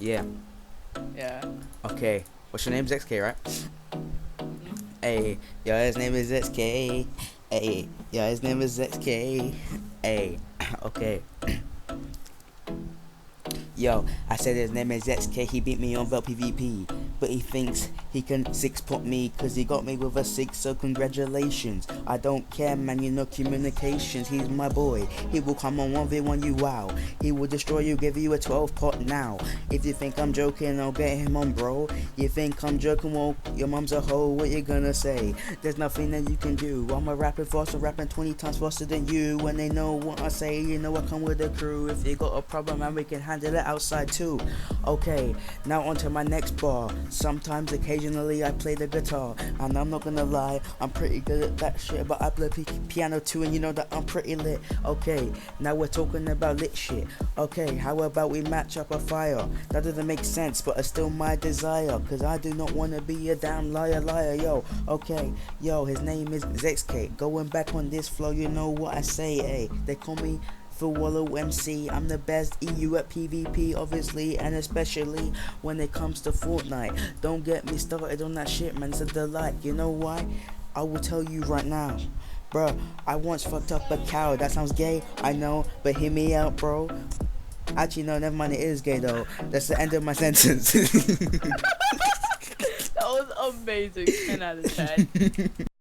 Yeah. Yeah. Okay. What's your name? XK, right? Mhm. Hey, yo, his name is XK. Hey, yo, his name is XK. Hey, okay. Yo, I said his name is XK, he beat me on Vel PvP. But he thinks he can six-pot me, cause he got me with a 6, so congratulations. I don't care, man, you know communications, he's my boy. He will come on 1v1 you, wow. He will destroy you, give you a 12 pot now. If you think I'm joking, I'll get him on, bro. You think I'm joking, well, your mom's a hoe, what you gonna say? There's nothing that you can do. I'm a rapping faster, rapping 20 times faster than you. When they know what I say, you know I come with a crew. If you got a problem, man, we can handle it outside too. Okay, now on to my next bar. Sometimes, occasionally, I play the guitar. And I'm not gonna lie, I'm pretty good at that shit. But I play piano too, and you know that I'm pretty lit. Okay, now we're talking about lit shit. Okay, how about we match up a fire? That doesn't make sense, but it's still my desire. Cause I do not wanna be a damn liar, yo. Okay, yo, his name is ZXK. Going back on this flow, you know what I say, hey. They call me Foallow MC. I'm the best EU at PvP, obviously, and especially when it comes to Fortnite. Don't get me started on that shit, man. It's a delight. You know why? I will tell you right now. Bruh, I once fucked up a cow. That sounds gay, I know, but hear me out, bro. Actually, no, never mind. It is gay, though. That's the end of my sentence. That was amazing. 10 out of 10.